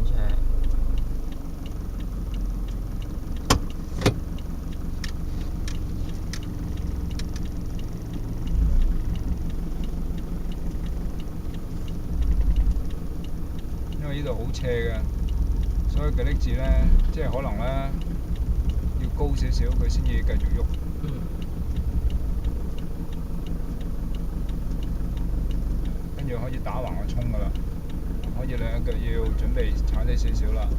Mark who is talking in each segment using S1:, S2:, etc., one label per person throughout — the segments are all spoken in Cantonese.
S1: 車。
S2: 因為呢度好斜嘅，所以嘅力字呢，即係可能呢，要高少少佢先至繼續喐。跟住開始打橫個衝㗎啦，開始兩腳要準備踩低少少啦。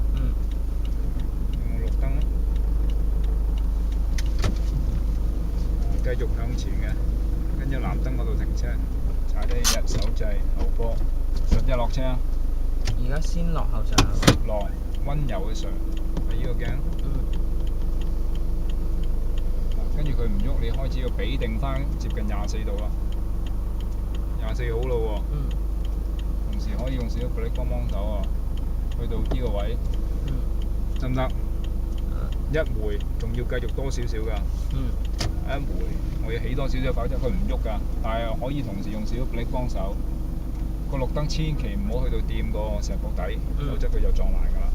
S2: 用個綠燈，繼續向前嘅，跟住藍燈嗰度停車，踩低隻手掣後波，上隻落車啊！
S1: 而家先落後上。
S2: 落，温柔嘅上，喺呢個鏡。跟住佢唔喐，你開始要俾定翻接近24度啦。24好咯喎。同時可以用少少 brake 幫手啊，去到呢個位，得唔得？一回仲要繼續多少少㗎。一回我要起多少少，否則佢唔喐㗎。但係可以同時用少少 brake 幫手。個綠燈千祈唔好去到掂個石角底，否則佢就撞埋㗎啦。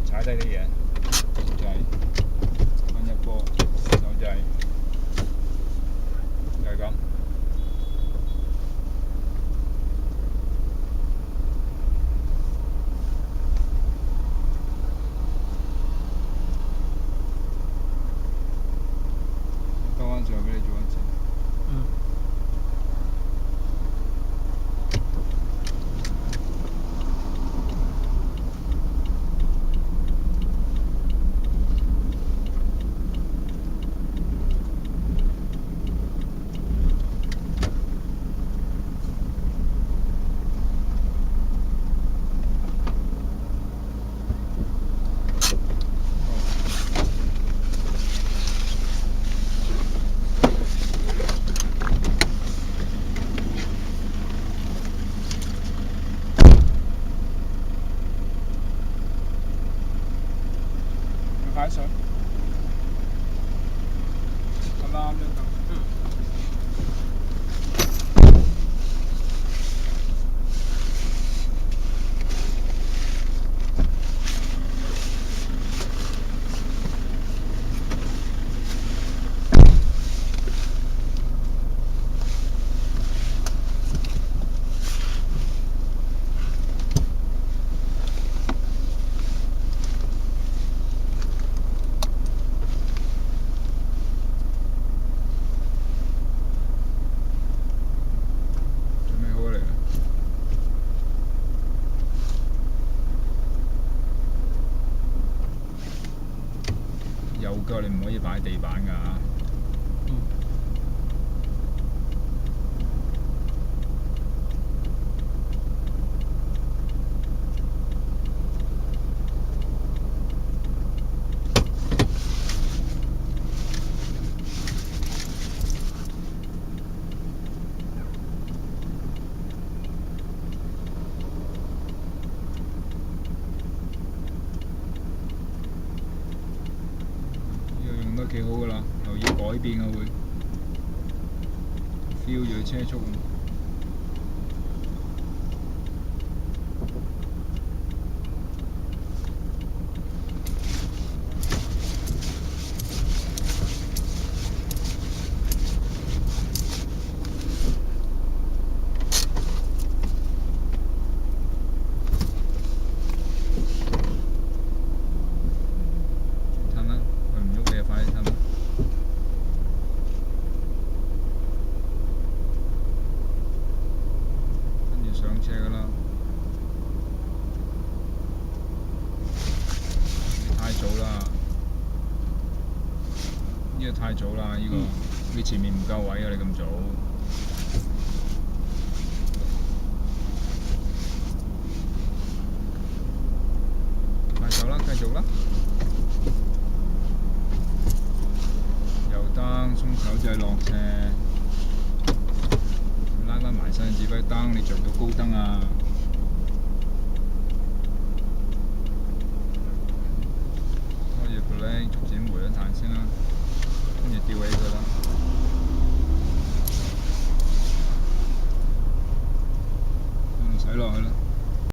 S2: 踩低啲嘢，手掣，分一波，手掣，就係咁。兜翻上俾你做一次。快上，咁啱啫。右腳你唔可以擺地板㗎嚇。都幾好㗎啦，又要改變啊會 feel 住車速。車㗎啦，你太早啦，呢個太早啦，呢個你前面唔夠位啊！你咁早，快手啦，繼續啦，右燈，鬆手掣落斜。拉翻埋晒指揮燈，你着到高燈啊！